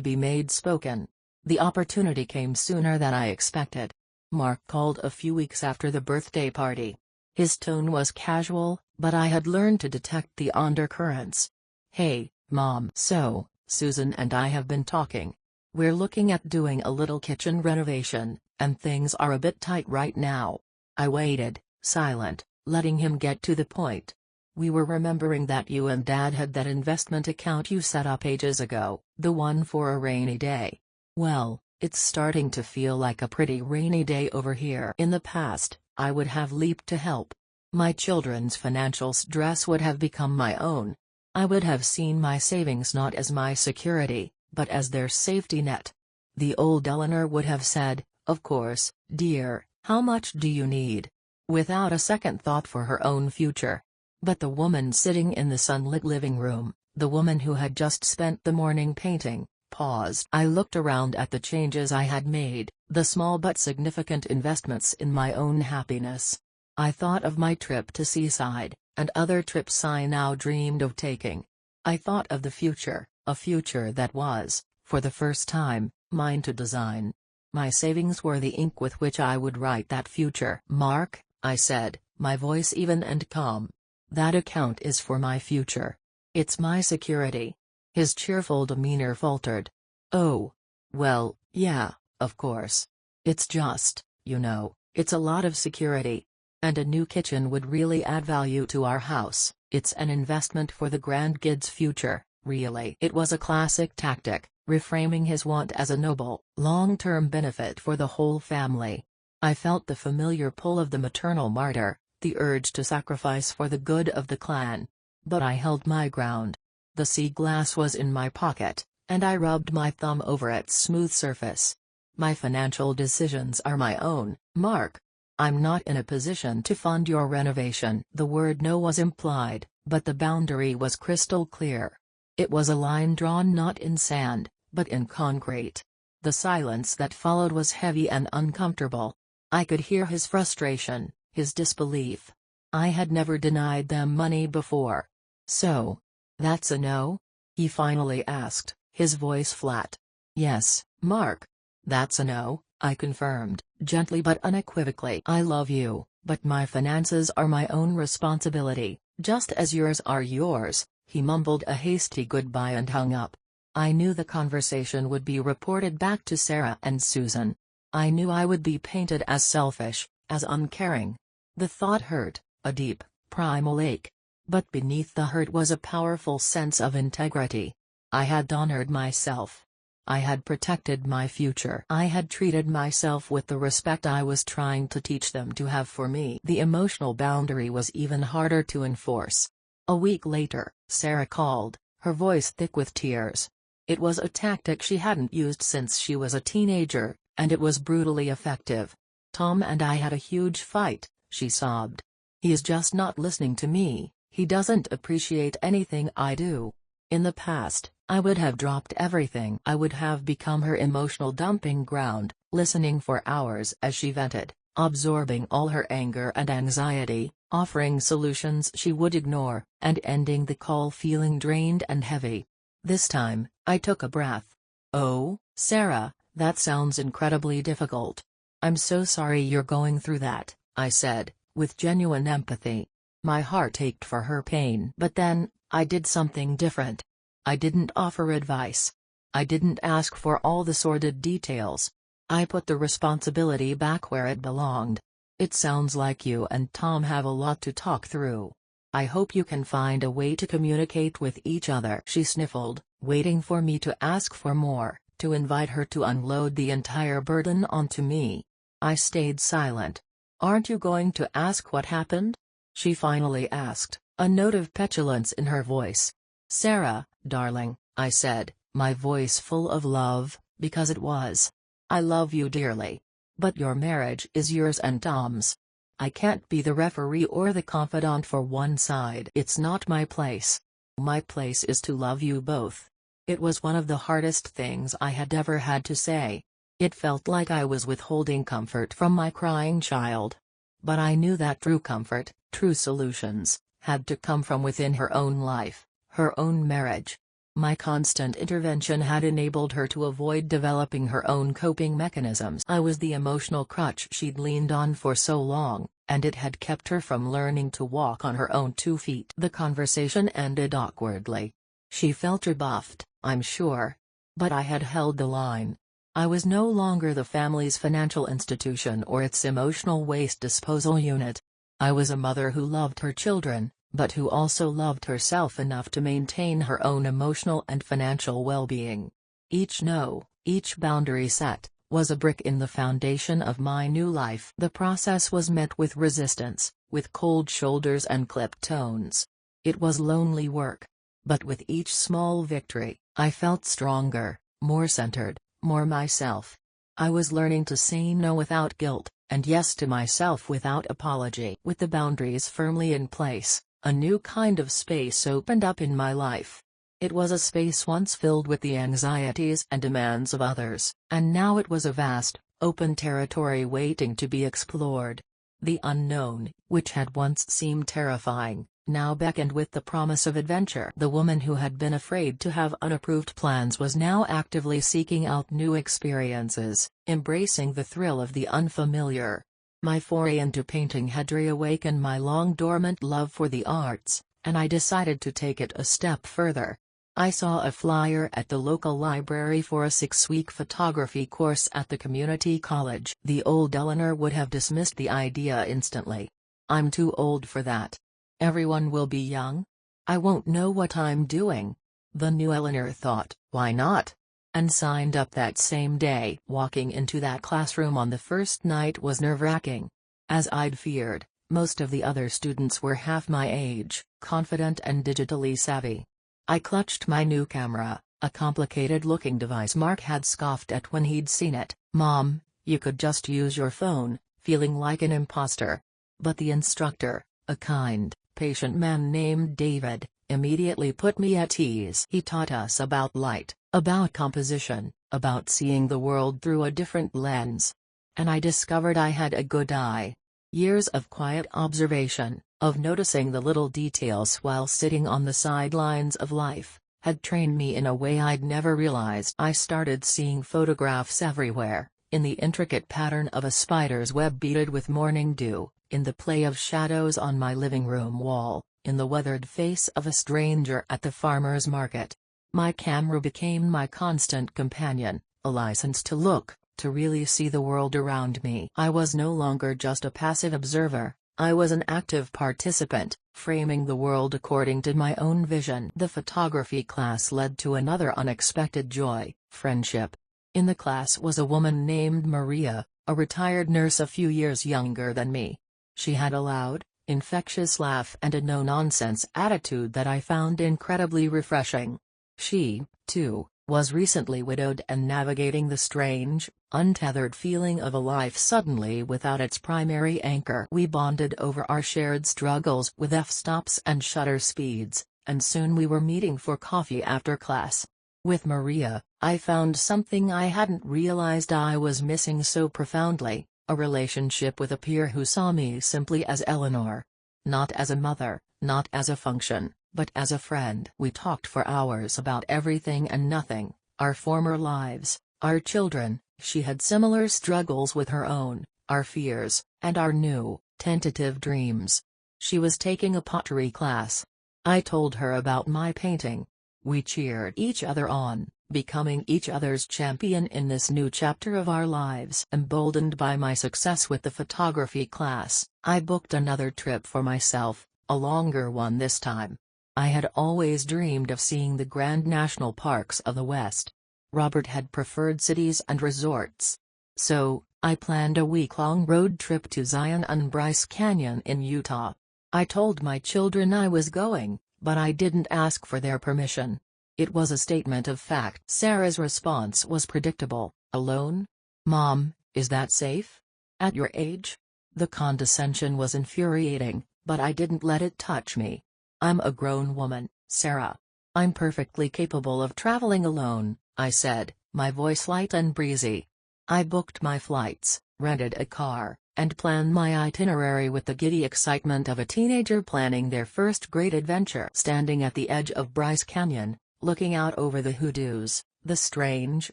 be made spoken. The opportunity came sooner than I expected. Mark called a few weeks after the birthday party. His tone was casual, but I had learned to detect the undercurrents. "Hey, Mom. So, Susan and I have been talking. We're looking at doing a little kitchen renovation, and things are a bit tight right now." I waited, silent, letting him get to the point. "We were remembering that you and Dad had that investment account you set up ages ago, the one for a rainy day. Well, it's starting to feel like a pretty rainy day over here." In the past, I would have leaped to help. My children's financial stress would have become my own. I would have seen my savings not as my security, but as their safety net. The old Eleanor would have said, "Of course, dear, how much do you need?" without a second thought for her own future. But the woman sitting in the sunlit living room, the woman who had just spent the morning painting, paused. I looked around at the changes I had made, the small but significant investments in my own happiness. I thought of my trip to Seaside, and other trips I now dreamed of taking. I thought of the future, a future that was, for the first time, mine to design. My savings were the ink with which I would write that future. "Mark," I said, my voice even and calm. "That account is for my future. It's my security." His cheerful demeanor faltered. "Oh. Well, yeah, of course. It's just, it's a lot of security. And a new kitchen would really add value to our house. It's an investment for the grandkids' future, really." It was a classic tactic, reframing his want as a noble, long-term benefit for the whole family. I felt the familiar pull of the maternal martyr, the urge to sacrifice for the good of the clan. But I held my ground. The sea glass was in my pocket, and I rubbed my thumb over its smooth surface. "My financial decisions are my own, Mark. I'm not in a position to fund your renovation." The word no was implied, but the boundary was crystal clear. It was a line drawn not in sand, but in concrete. The silence that followed was heavy and uncomfortable. I could hear his frustration, his disbelief. I had never denied them money before. "So, that's a no?" he finally asked, his voice flat. Yes, Mark. That's a no, I confirmed, gently but unequivocally. I love you, but my finances are my own responsibility, just as yours are yours. He mumbled a hasty goodbye and hung up. I knew the conversation would be reported back to Sarah and Susan. I knew I would be painted as selfish, as uncaring. The thought hurt, a deep, primal ache. But beneath the hurt was a powerful sense of integrity. I had honored myself. I had protected my future. I had treated myself with the respect I was trying to teach them to have for me. The emotional boundary was even harder to enforce. A week later, Sarah called, her voice thick with tears. It was a tactic she hadn't used since she was a teenager, and it was brutally effective. Tom and I had a huge fight, she sobbed. He is just not listening to me, he doesn't appreciate anything I do. In the past, I would have dropped everything. I would have become her emotional dumping ground, listening for hours as she vented, absorbing all her anger and anxiety, offering solutions she would ignore, and ending the call feeling drained and heavy. This time, I took a breath. Oh, Sarah, that sounds incredibly difficult. I'm so sorry you're going through that, I said, with genuine empathy. My heart ached for her pain. But then, I did something different. I didn't offer advice. I didn't ask for all the sordid details. I put the responsibility back where it belonged. It sounds like you and Tom have a lot to talk through. I hope you can find a way to communicate with each other. She sniffled, waiting for me to ask for more, to invite her to unload the entire burden onto me. I stayed silent. Aren't you going to ask what happened? She finally asked, a note of petulance in her voice. Sarah, darling, I said, my voice full of love, because it was. I love you dearly. But your marriage is yours and Tom's. I can't be the referee or the confidant for one side. It's not my place. My place is to love you both. It was one of the hardest things I had ever had to say. It felt like I was withholding comfort from my crying child. But I knew that true comfort, true solutions, had to come from within her own life, her own marriage. My constant intervention had enabled her to avoid developing her own coping mechanisms. I was the emotional crutch she'd leaned on for so long, and it had kept her from learning to walk on her own 2 feet. The conversation ended awkwardly. She felt rebuffed, I'm sure. But I had held the line. I was no longer the family's financial institution or its emotional waste disposal unit. I was a mother who loved her children, but who also loved herself enough to maintain her own emotional and financial well-being. Each no, each boundary set, was a brick in the foundation of my new life. The process was met with resistance, with cold shoulders and clipped tones. It was lonely work. But with each small victory, I felt stronger, more centered, more myself. I was learning to say no without guilt, and yes to myself without apology. With the boundaries firmly in place, a new kind of space opened up in my life. It was a space once filled with the anxieties and demands of others, and now it was a vast, open territory waiting to be explored. The unknown, which had once seemed terrifying, now beckoned with the promise of adventure. The woman who had been afraid to have unapproved plans was now actively seeking out new experiences, embracing the thrill of the unfamiliar. My foray into painting had reawakened my long-dormant love for the arts, and I decided to take it a step further. I saw a flyer at the local library for a 6-week photography course at the community college. The old Eleanor would have dismissed the idea instantly. I'm too old for that. Everyone will be young. I won't know what I'm doing. The new Eleanor thought, why not? And signed up that same day. Walking into that classroom on the first night was nerve-wracking. As I'd feared, most of the other students were half my age, confident and digitally savvy. I clutched my new camera, a complicated-looking device Mark had scoffed at when he'd seen it. Mom, you could just use your phone, feeling like an imposter. But the instructor, a kind, patient man named David, immediately put me at ease. He taught us about light, about composition, about seeing the world through a different lens. And I discovered I had a good eye. Years of quiet observation, of noticing the little details while sitting on the sidelines of life, had trained me in a way I'd never realized. I started seeing photographs everywhere, in the intricate pattern of a spider's web beaded with morning dew, in the play of shadows on my living room wall, in the weathered face of a stranger at the farmer's market. My camera became my constant companion, a license to look, to really see the world around me. I was no longer just a passive observer, I was an active participant, framing the world according to my own vision. The photography class led to another unexpected joy, friendship. In the class was a woman named Maria, a retired nurse a few years younger than me. She had a loud, infectious laugh and a no-nonsense attitude that I found incredibly refreshing. She, too, was recently widowed and navigating the strange, untethered feeling of a life suddenly without its primary anchor. We bonded over our shared struggles with f-stops and shutter speeds, and soon we were meeting for coffee after class. With Maria, I found something I hadn't realized I was missing so profoundly, a relationship with a peer who saw me simply as Eleanor. Not as a mother, not as a function, but as a friend. We talked for hours about everything and nothing, our former lives, our children. She had similar struggles with her own, our fears, and our new, tentative dreams. She was taking a pottery class. I told her about my painting. We cheered each other on, becoming each other's champion in this new chapter of our lives. Emboldened by my success with the photography class, I booked another trip for myself, a longer one this time. I had always dreamed of seeing the grand national parks of the West. Robert had preferred cities and resorts. So, I planned a week-long road trip to Zion and Bryce Canyon in Utah. I told my children I was going, but I didn't ask for their permission. It was a statement of fact. Sarah's response was predictable. Alone? Mom, is that safe? At your age? The condescension was infuriating, but I didn't let it touch me. I'm a grown woman, Sarah. I'm perfectly capable of traveling alone, I said, my voice light and breezy. I booked my flights, rented a car, and planned my itinerary with the giddy excitement of a teenager planning their first great adventure. Standing at the edge of Bryce Canyon, looking out over the hoodoos, the strange,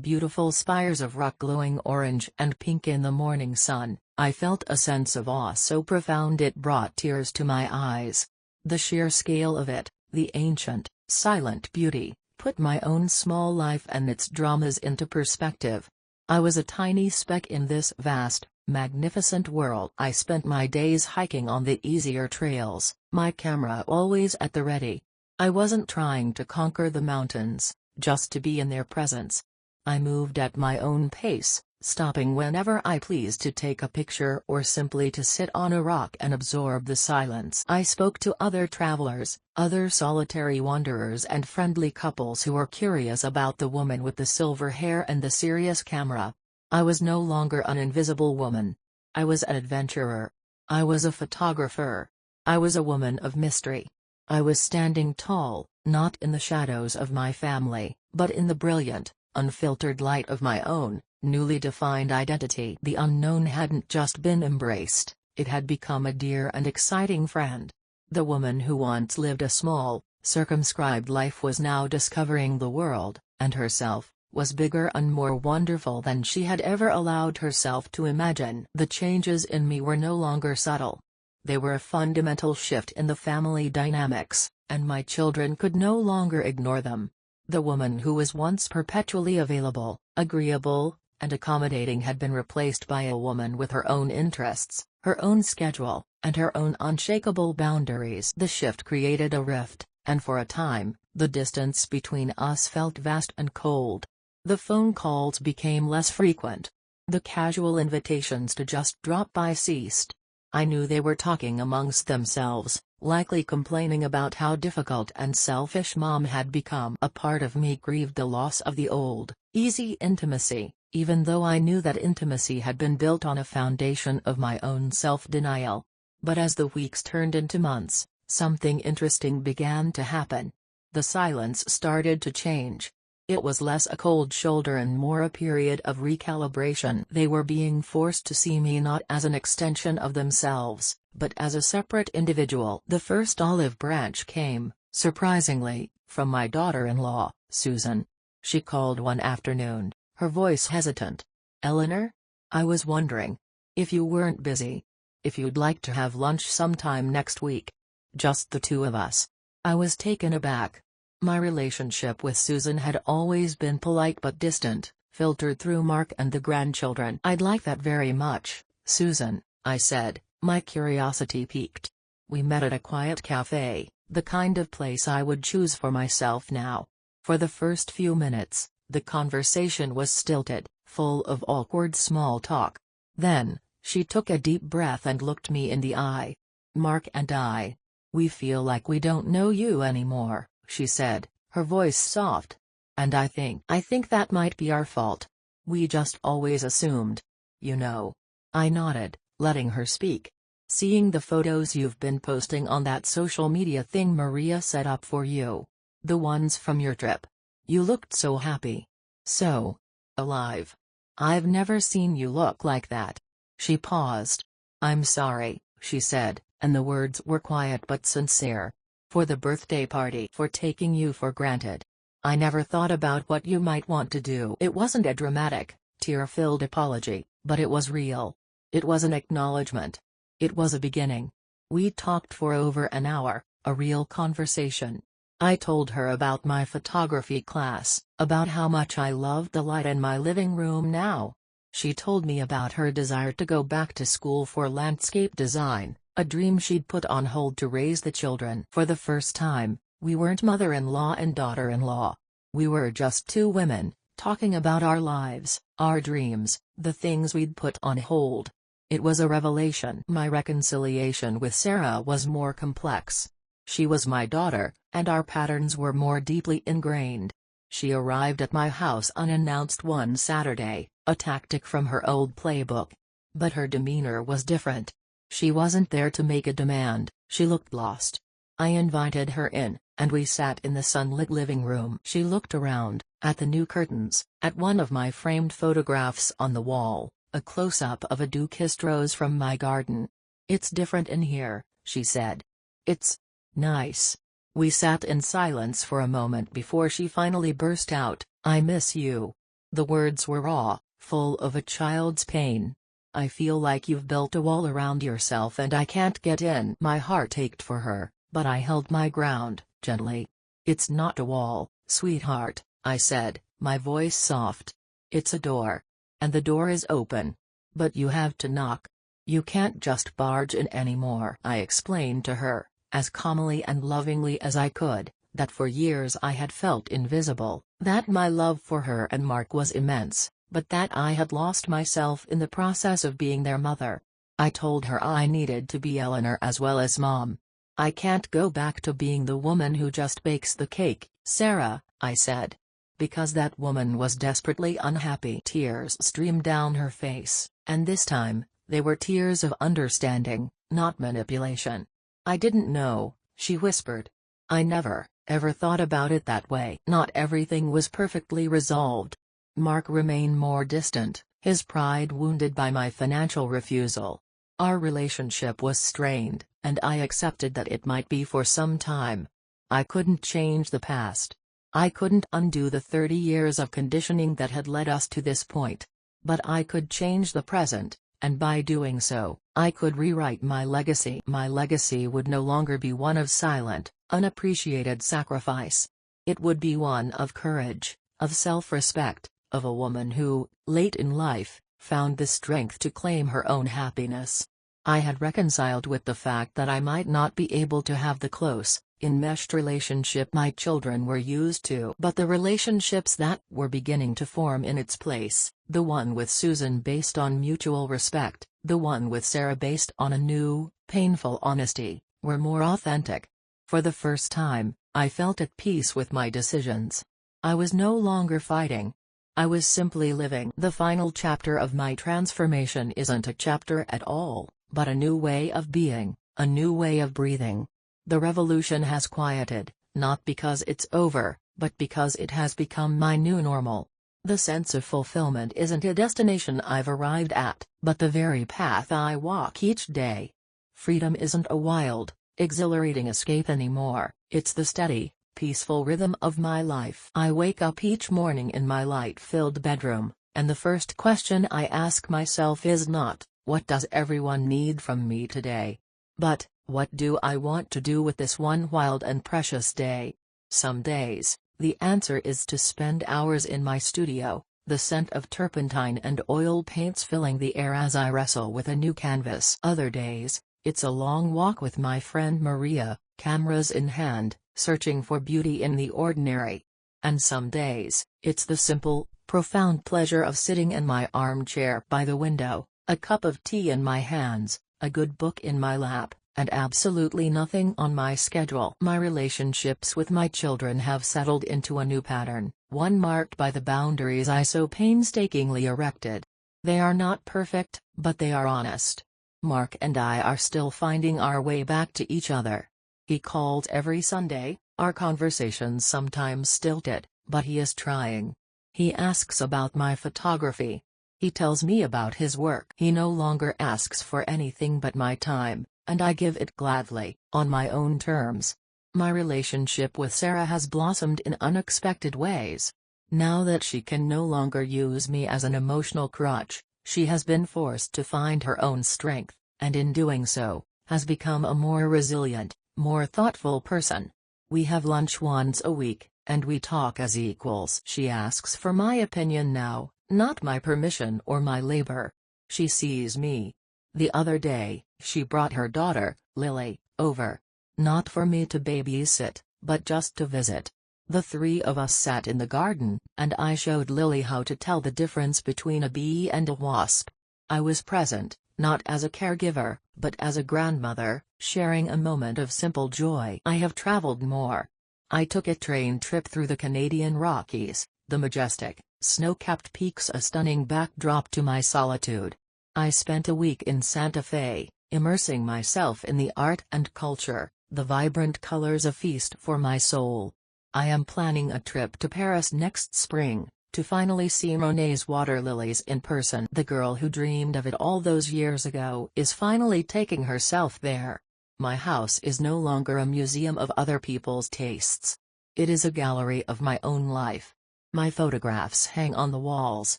beautiful spires of rock glowing orange and pink in the morning sun, I felt a sense of awe so profound it brought tears to my eyes. The sheer scale of it, the ancient, silent beauty, put my own small life and its dramas into perspective. I was a tiny speck in this vast, magnificent world. I spent my days hiking on the easier trails, my camera always at the ready. I wasn't trying to conquer the mountains, just to be in their presence. I moved at my own pace, stopping whenever I pleased to take a picture or simply to sit on a rock and absorb the silence. I spoke to other travelers, other solitary wanderers and friendly couples who were curious about the woman with the silver hair and the serious camera. I was no longer an invisible woman. I was an adventurer. I was a photographer. I was a woman of mystery. I was standing tall, not in the shadows of my family, but in the brilliant, unfiltered light of my own, newly defined identity. The unknown hadn't just been embraced, it had become a dear and exciting friend. The woman who once lived a small, circumscribed life was now discovering the world, and herself, was bigger and more wonderful than she had ever allowed herself to imagine. The changes in me were no longer subtle. They were a fundamental shift in the family dynamics, and my children could no longer ignore them. The woman who was once perpetually available, agreeable, and accommodating had been replaced by a woman with her own interests, her own schedule, and her own unshakable boundaries. The shift created a rift, and for a time, the distance between us felt vast and cold. The phone calls became less frequent. The casual invitations to just drop by ceased. I knew they were talking amongst themselves, likely complaining about how difficult and selfish Mom had become. A part of me grieved the loss of the old, easy intimacy, even though I knew that intimacy had been built on a foundation of my own self-denial. But as the weeks turned into months, something interesting began to happen. The silence started to change. It was less a cold shoulder and more a period of recalibration. They were being forced to see me not as an extension of themselves, but as a separate individual. The first olive branch came, Surprisingly, from my daughter-in-law, Susan. She called one afternoon, her voice hesitant. "Eleanor? I was wondering if you weren't busy. If you'd like to have lunch sometime next week. Just the two of us." I was taken aback. My relationship with Susan had always been polite but distant, filtered through Mark and the grandchildren. "I'd like that very much, Susan," I said, my curiosity piqued. We met at a quiet cafe, the kind of place I would choose for myself now. For the first few minutes, the conversation was stilted, full of awkward small talk. Then, she took a deep breath and looked me in the eye. "Mark and we feel like we don't know you anymore," she said, her voice soft. "And I think that might be our fault. We just always assumed. You know." I nodded, letting her speak. "Seeing the photos you've been posting on that social media thing Maria set up for you. The ones from your trip. You looked so happy. So alive. I've never seen you look like that." She paused. "I'm sorry," she said, and the words were quiet but sincere. "For the birthday party. For taking you for granted. I never thought about what you might want to do." It wasn't a dramatic, tear-filled apology, but it was real. It was an acknowledgement. It was a beginning. We talked for over an hour, a real conversation. I told her about my photography class, about how much I loved the light in my living room now. She told me about her desire to go back to school for landscape design, a dream she'd put on hold to raise the children. For the first time, we weren't mother-in-law and daughter-in-law. We were just two women, talking about our lives, our dreams, the things we'd put on hold. It was a revelation. My reconciliation with Sarah was more complex. She was my daughter, and our patterns were more deeply ingrained. She arrived at my house unannounced one Saturday, a tactic from her old playbook. But her demeanor was different. She wasn't there to make a demand, she looked lost. I invited her in, and we sat in the sunlit living room. She looked around, at the new curtains, at one of my framed photographs on the wall, a close-up of a dew-kissed rose from my garden. "It's different in here," she said. "It's nice." We sat in silence for a moment before she finally burst out, "I miss you." The words were raw, full of a child's pain. "I feel like you've built a wall around yourself and I can't get in." My heart ached for her, but I held my ground, gently. "It's not a wall, sweetheart," I said, my voice soft. "It's a door. And the door is open. But you have to knock. You can't just barge in anymore." I explained to her, as calmly and lovingly as I could, that for years I had felt invisible, that my love for her and Mark was immense, but that I had lost myself in the process of being their mother. I told her I needed to be Eleanor as well as Mom. "I can't go back to being the woman who just bakes the cake, Sarah," I said. Because that woman was desperately unhappy. Tears streamed down her face, and this time, they were tears of understanding, not manipulation. "I didn't know," she whispered. "I never, ever thought about it that way." Not everything was perfectly resolved. Mark remained more distant, his pride wounded by my financial refusal. Our relationship was strained, and I accepted that it might be for some time. I couldn't change the past. I couldn't undo the 30 years of conditioning that had led us to this point. But I could change the present, and by doing so, I could rewrite my legacy. My legacy would no longer be one of silent, unappreciated sacrifice. It would be one of courage, of self-respect, of a woman who, late in life, found the strength to claim her own happiness. I had reconciled with the fact that I might not be able to have the close, enmeshed relationship my children were used to. But the relationships that were beginning to form in its place, the one with Susan based on mutual respect, the one with Sarah based on a new, painful honesty, were more authentic. For the first time, I felt at peace with my decisions. I was no longer fighting. I was simply living. The final chapter of my transformation isn't a chapter at all, but a new way of being, a new way of breathing. The revolution has quieted, not because it's over, but because it has become my new normal. The sense of fulfillment isn't a destination I've arrived at, but the very path I walk each day. Freedom isn't a wild, exhilarating escape anymore. It's the steady, peaceful rhythm of my life. I wake up each morning in my light-filled bedroom, and the first question I ask myself is not, what does everyone need from me today? But, what do I want to do with this one wild and precious day? Some days, the answer is to spend hours in my studio, the scent of turpentine and oil paints filling the air as I wrestle with a new canvas. Other days, it's a long walk with my friend Maria, cameras in hand, searching for beauty in the ordinary. And some days, it's the simple, profound pleasure of sitting in my armchair by the window, a cup of tea in my hands, a good book in my lap, and absolutely nothing on my schedule. My relationships with my children have settled into a new pattern, one marked by the boundaries I so painstakingly erected. They are not perfect, but they are honest. Mark and I are still finding our way back to each other. He calls every Sunday, our conversations sometimes stilted, but he is trying. He asks about my photography. He tells me about his work. He no longer asks for anything but my time, and I give it gladly, on my own terms. My relationship with Sarah has blossomed in unexpected ways. Now that she can no longer use me as an emotional crutch, she has been forced to find her own strength, and in doing so, has become a more resilient, more thoughtful person. We have lunch once a week, and we talk as equals. She asks for my opinion now, not my permission or my labor. She sees me. The other day, she brought her daughter, Lily, over. Not for me to babysit, but just to visit. The three of us sat in the garden, and I showed Lily how to tell the difference between a bee and a wasp. I was present, not as a caregiver, but as a grandmother, sharing a moment of simple joy. I have traveled more. I took a train trip through the Canadian Rockies, the majestic, snow-capped peaks a stunning backdrop to my solitude. I spent a week in Santa Fe, immersing myself in the art and culture, the vibrant colors a feast for my soul. I am planning a trip to Paris next spring, to finally see Monet's water lilies in person. The girl who dreamed of it all those years ago is finally taking herself there. My house is no longer a museum of other people's tastes. It is a gallery of my own life. My photographs hang on the walls.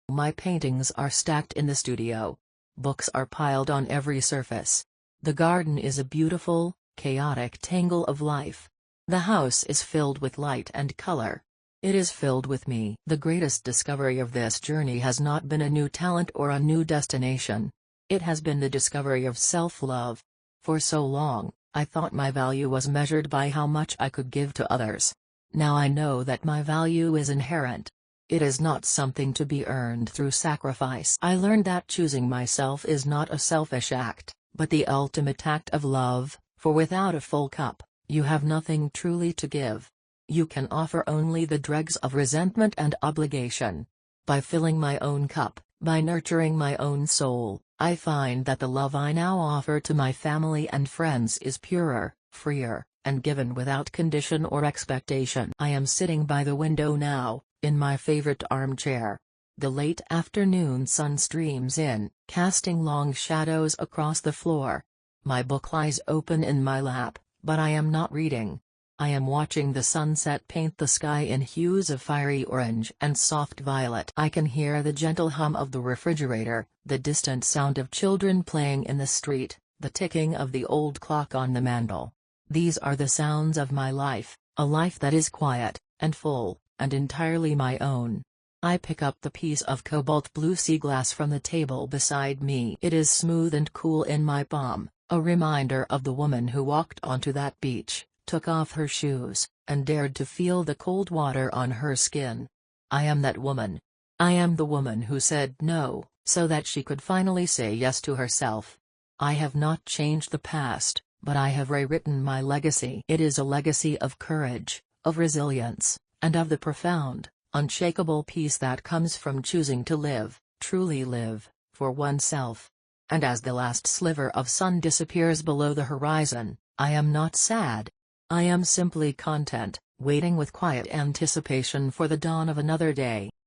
My paintings are stacked in the studio. Books are piled on every surface. The garden is a beautiful, chaotic tangle of life. The house is filled with light and color. It is filled with me. The greatest discovery of this journey has not been a new talent or a new destination. It has been the discovery of self-love. For so long, I thought my value was measured by how much I could give to others. Now I know that my value is inherent. It is not something to be earned through sacrifice. I learned that choosing myself is not a selfish act, but the ultimate act of love, for without a full cup, you have nothing truly to give. You can offer only the dregs of resentment and obligation. By filling my own cup, by nurturing my own soul, I find that the love I now offer to my family and friends is purer, freer, and given without condition or expectation. I am sitting by the window now, in my favorite armchair. The late afternoon sun streams in, casting long shadows across the floor. My book lies open in my lap, but I am not reading. I am watching the sunset paint the sky in hues of fiery orange and soft violet. I can hear the gentle hum of the refrigerator, the distant sound of children playing in the street, the ticking of the old clock on the mantel. These are the sounds of my life, a life that is quiet, and full, and entirely my own. I pick up the piece of cobalt blue sea glass from the table beside me. It is smooth and cool in my palm, a reminder of the woman who walked onto that beach, took off her shoes, and dared to feel the cold water on her skin. I am that woman. I am the woman who said no, so that she could finally say yes to herself. I have not changed the past, but I have rewritten my legacy. It is a legacy of courage, of resilience, and of the profound, unshakable peace that comes from choosing to live, truly live, for oneself. And as the last sliver of sun disappears below the horizon, I am not sad. I am simply content, waiting with quiet anticipation for the dawn of another day.